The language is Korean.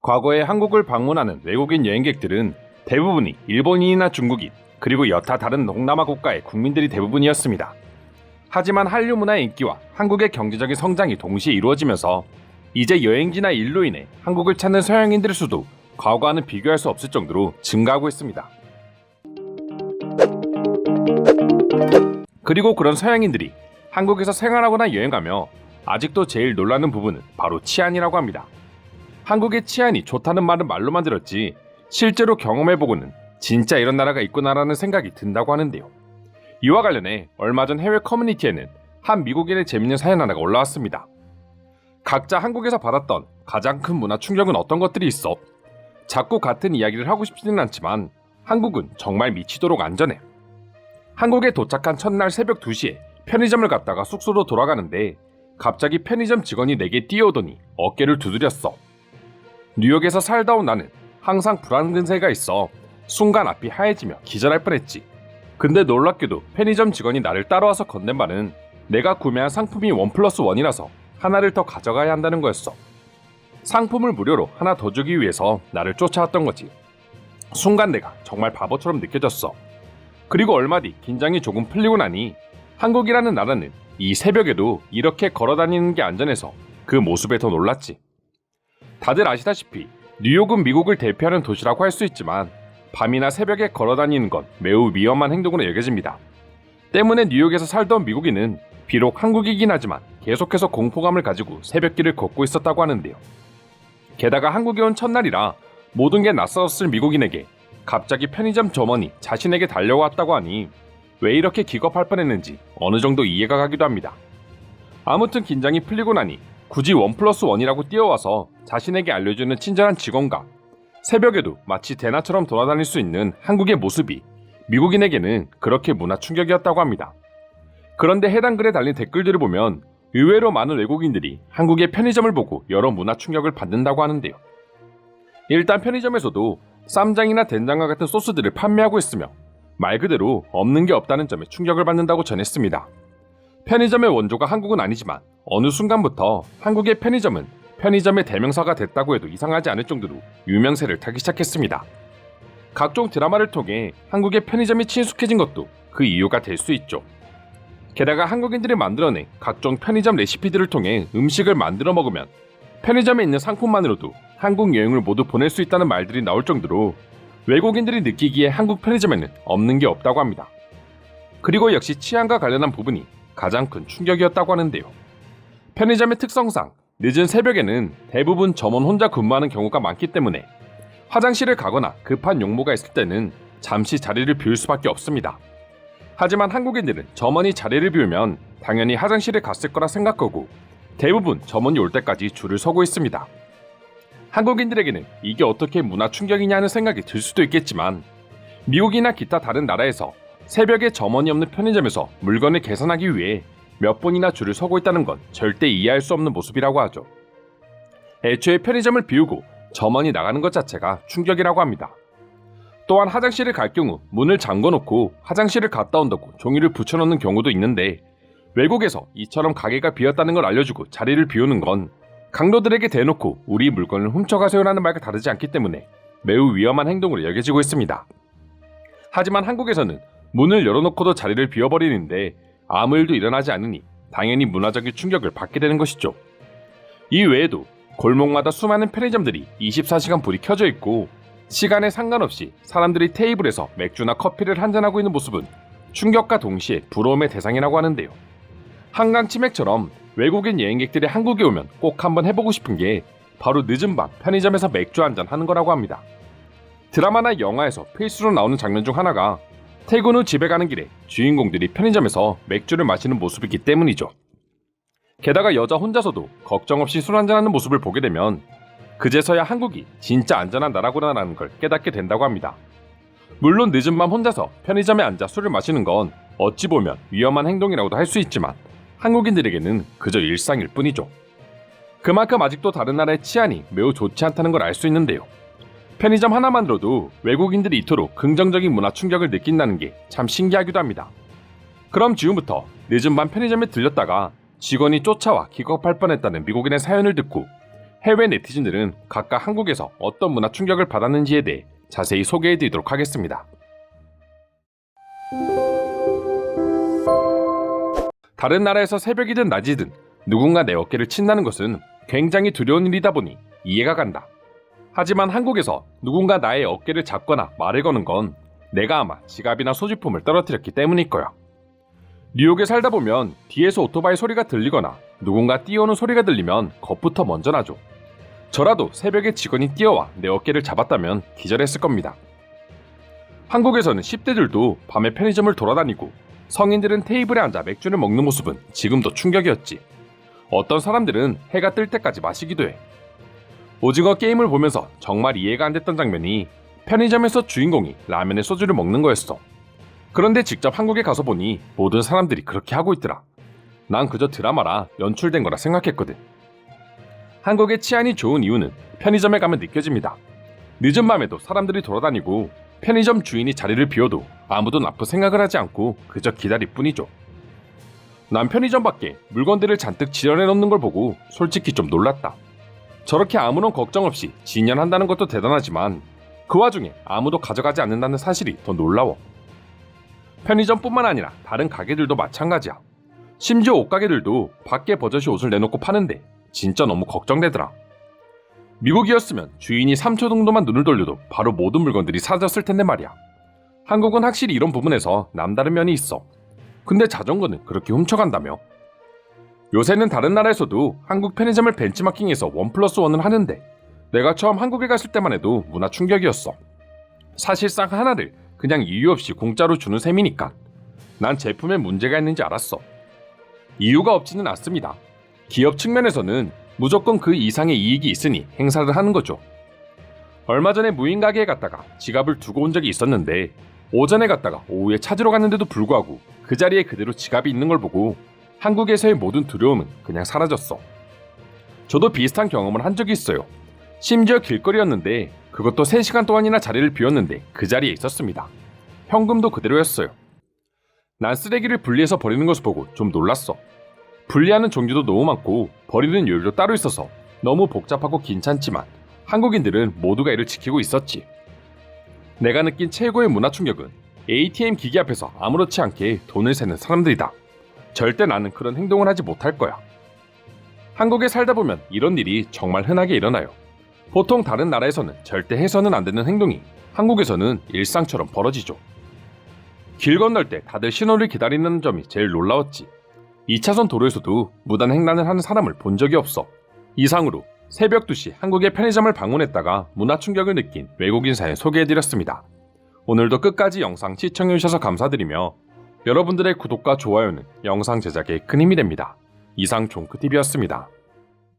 과거에 한국을 방문하는 외국인 여행객들은 대부분이 일본인이나 중국인, 그리고 여타 다른 동남아 국가의 국민들이 대부분이었습니다. 하지만 한류 문화의 인기와 한국의 경제적인 성장이 동시에 이루어지면서 이제 여행지나 일로 인해 한국을 찾는 서양인들의 수도 과거와는 비교할 수 없을 정도로 증가하고 있습니다. 그리고 그런 서양인들이 한국에서 생활하거나 여행하며 아직도 제일 놀라는 부분은 바로 치안이라고 합니다. 한국의 치안이 좋다는 말은 말로만 들었지 실제로 경험해보고는 진짜 이런 나라가 있구나라는 생각이 든다고 하는데요. 이와 관련해 얼마 전 해외 커뮤니티에는 한 미국인의 재밌는 사연 하나가 올라왔습니다. 각자 한국에서 받았던 가장 큰 문화 충격은 어떤 것들이 있어? 자꾸 같은 이야기를 하고 싶지는 않지만 한국은 정말 미치도록 안전해. 한국에 도착한 첫날 새벽 2시에 편의점을 갔다가 숙소로 돌아가는데 갑자기 편의점 직원이 내게 뛰어오더니 어깨를 두드렸어. 뉴욕에서 살다 온 나는 항상 불안 근세가 있어 순간 앞이 하얘지며 기절할 뻔했지. 근데 놀랍게도 편의점 직원이 나를 따라와서 건넨 말은 내가 구매한 상품이 1+1이라서 하나를 더 가져가야 한다는 거였어. 상품을 무료로 하나 더 주기 위해서 나를 쫓아왔던 거지. 순간 내가 정말 바보처럼 느껴졌어. 그리고 얼마 뒤 긴장이 조금 풀리고 나니 한국이라는 나라는 이 새벽에도 이렇게 걸어다니는 게 안전해서 그 모습에 더 놀랐지. 다들 아시다시피 뉴욕은 미국을 대표하는 도시라고 할 수 있지만 밤이나 새벽에 걸어다니는 건 매우 위험한 행동으로 여겨집니다. 때문에 뉴욕에서 살던 미국인은 비록 한국이긴 하지만 계속해서 공포감을 가지고 새벽길을 걷고 있었다고 하는데요. 게다가 한국에 온 첫날이라 모든 게 낯설었을 미국인에게 갑자기 편의점 점원이 자신에게 달려왔다고 하니 왜 이렇게 기겁할 뻔했는지 어느 정도 이해가 가기도 합니다. 아무튼 긴장이 풀리고 나니 굳이 1+1이라고 뛰어와서 자신에게 알려주는 친절한 직원과 새벽에도 마치 대나처럼 돌아다닐 수 있는 한국의 모습이 미국인에게는 그렇게 문화 충격이었다고 합니다. 그런데 해당 글에 달린 댓글들을 보면 의외로 많은 외국인들이 한국의 편의점을 보고 여러 문화 충격을 받는다고 하는데요. 일단 편의점에서도 쌈장이나 된장과 같은 소스들을 판매하고 있으며 말 그대로 없는 게 없다는 점에 충격을 받는다고 전했습니다. 편의점의 원조가 한국은 아니지만 어느 순간부터 한국의 편의점은 편의점의 대명사가 됐다고 해도 이상하지 않을 정도로 유명세를 타기 시작했습니다. 각종 드라마를 통해 한국의 편의점이 친숙해진 것도 그 이유가 될 수 있죠. 게다가 한국인들이 만들어낸 각종 편의점 레시피들을 통해 음식을 만들어 먹으면 편의점에 있는 상품만으로도 한국 여행을 모두 보낼 수 있다는 말들이 나올 정도로 외국인들이 느끼기에 한국 편의점에는 없는 게 없다고 합니다. 그리고 역시 치안과 관련한 부분이 가장 큰 충격이었다고 하는데요. 편의점의 특성상 늦은 새벽에는 대부분 점원 혼자 근무하는 경우가 많기 때문에 화장실을 가거나 급한 용무가 있을 때는 잠시 자리를 비울 수밖에 없습니다. 하지만 한국인들은 점원이 자리를 비우면 당연히 화장실에 갔을 거라 생각하고 대부분 점원이 올 때까지 줄을 서고 있습니다. 한국인들에게는 이게 어떻게 문화 충격이냐 하는 생각이 들 수도 있겠지만 미국이나 기타 다른 나라에서 새벽에 점원이 없는 편의점에서 물건을 계산하기 위해 몇 분이나 줄을 서고 있다는 건 절대 이해할 수 없는 모습이라고 하죠. 애초에 편의점을 비우고 점원이 나가는 것 자체가 충격이라고 합니다. 또한 화장실을 갈 경우 문을 잠궈놓고 화장실을 갔다 온다고 종이를 붙여놓는 경우도 있는데 외국에서 이처럼 가게가 비었다는 걸 알려주고 자리를 비우는 건 강도들에게 대놓고 우리 물건을 훔쳐가세요라는 말과 다르지 않기 때문에 매우 위험한 행동으로 여겨지고 있습니다. 하지만 한국에서는 문을 열어놓고도 자리를 비워버리는데 아무 일도 일어나지 않으니 당연히 문화적인 충격을 받게 되는 것이죠. 이 외에도 골목마다 수많은 편의점들이 24시간 불이 켜져 있고 시간에 상관없이 사람들이 테이블에서 맥주나 커피를 한잔하고 있는 모습은 충격과 동시에 부러움의 대상이라고 하는데요. 한강 치맥처럼 외국인 여행객들이 한국에 오면 꼭 한번 해보고 싶은 게 바로 늦은 밤 편의점에서 맥주 한잔 하는 거라고 합니다. 드라마나 영화에서 필수로 나오는 장면 중 하나가 퇴근 후 집에 가는 길에 주인공들이 편의점에서 맥주를 마시는 모습이기 때문이죠. 게다가 여자 혼자서도 걱정 없이 술 한잔하는 모습을 보게 되면 그제서야 한국이 진짜 안전한 나라구나라는 걸 깨닫게 된다고 합니다. 물론 늦은 밤 혼자서 편의점에 앉아 술을 마시는 건 어찌 보면 위험한 행동이라고도 할 수 있지만 한국인들에게는 그저 일상일 뿐이죠. 그만큼 아직도 다른 나라의 치안이 매우 좋지 않다는 걸 알 수 있는데요. 편의점 하나만으로도 외국인들이 이토록 긍정적인 문화 충격을 느낀다는 게 참 신기하기도 합니다. 그럼 지금부터 늦은 밤 편의점에 들렸다가 직원이 쫓아와 기겁할 뻔했다는 미국인의 사연을 듣고 해외 네티즌들은 각각 한국에서 어떤 문화 충격을 받았는지에 대해 자세히 소개해드리도록 하겠습니다. 다른 나라에서 새벽이든 낮이든 누군가 내 어깨를 친다는 것은 굉장히 두려운 일이다 보니 이해가 간다. 하지만 한국에서 누군가 나의 어깨를 잡거나 말을 거는 건 내가 아마 지갑이나 소지품을 떨어뜨렸기 때문일 거야. 뉴욕에 살다 보면 뒤에서 오토바이 소리가 들리거나 누군가 뛰어오는 소리가 들리면 겁부터 먼저 나죠. 저라도 새벽에 직원이 뛰어와 내 어깨를 잡았다면 기절했을 겁니다. 한국에서는 10대들도 밤에 편의점을 돌아다니고 성인들은 테이블에 앉아 맥주를 먹는 모습은 지금도 충격이었지. 어떤 사람들은 해가 뜰 때까지 마시기도 해. 오징어 게임을 보면서 정말 이해가 안 됐던 장면이 편의점에서 주인공이 라면에 소주를 먹는 거였어. 그런데 직접 한국에 가서 보니 모든 사람들이 그렇게 하고 있더라. 난 그저 드라마라 연출된 거라 생각했거든. 한국의 치안이 좋은 이유는 편의점에 가면 느껴집니다. 늦은 밤에도 사람들이 돌아다니고 편의점 주인이 자리를 비워도 아무도 나쁜 생각을 하지 않고 그저 기다릴 뿐이죠. 난 편의점 밖에 물건들을 잔뜩 지어내 놓는 걸 보고 솔직히 좀 놀랐다. 저렇게 아무런 걱정 없이 진열한다는 것도 대단하지만 그 와중에 아무도 가져가지 않는다는 사실이 더 놀라워. 편의점뿐만 아니라 다른 가게들도 마찬가지야. 심지어 옷가게들도 밖에 버젓이 옷을 내놓고 파는데 진짜 너무 걱정되더라. 미국이었으면 주인이 3초 정도만 눈을 돌려도 바로 모든 물건들이 사라졌을 텐데 말이야. 한국은 확실히 이런 부분에서 남다른 면이 있어. 근데 자전거는 그렇게 훔쳐간다며? 요새는 다른 나라에서도 한국 편의점을 벤치마킹해서 1+1을 하는데 내가 처음 한국에 갔을 때만 해도 문화 충격이었어. 사실상 하나를 그냥 이유 없이 공짜로 주는 셈이니까 난 제품에 문제가 있는지 알았어. 이유가 없지는 않습니다. 기업 측면에서는 무조건 그 이상의 이익이 있으니 행사를 하는 거죠. 얼마 전에 무인 가게에 갔다가 지갑을 두고 온 적이 있었는데 오전에 갔다가 오후에 찾으러 갔는데도 불구하고 그 자리에 그대로 지갑이 있는 걸 보고 한국에서의 모든 두려움은 그냥 사라졌어. 저도 비슷한 경험을 한 적이 있어요. 심지어 길거리였는데 그것도 3시간 동안이나 자리를 비웠는데 그 자리에 있었습니다. 현금도 그대로였어요. 난 쓰레기를 분리해서 버리는 것을 보고 좀 놀랐어. 분리하는 종류도 너무 많고 버리는 요일도 따로 있어서 너무 복잡하고 괜찮지만 한국인들은 모두가 이를 지키고 있었지. 내가 느낀 최고의 문화 충격은 ATM 기기 앞에서 아무렇지 않게 돈을 세는 사람들이다. 절대 나는 그런 행동을 하지 못할 거야. 한국에 살다 보면 이런 일이 정말 흔하게 일어나요. 보통 다른 나라에서는 절대 해서는 안 되는 행동이 한국에서는 일상처럼 벌어지죠. 길 건널 때 다들 신호를 기다리는 점이 제일 놀라웠지. 2차선 도로에서도 무단 횡단을 하는 사람을 본 적이 없어. 이상으로 새벽 2시 한국의 편의점을 방문했다가 문화 충격을 느낀 외국인 사연 소개해드렸습니다. 오늘도 끝까지 영상 시청해주셔서 감사드리며 여러분들의 구독과 좋아요는 영상 제작에 큰 힘이 됩니다. 이상 종크TV였습니다.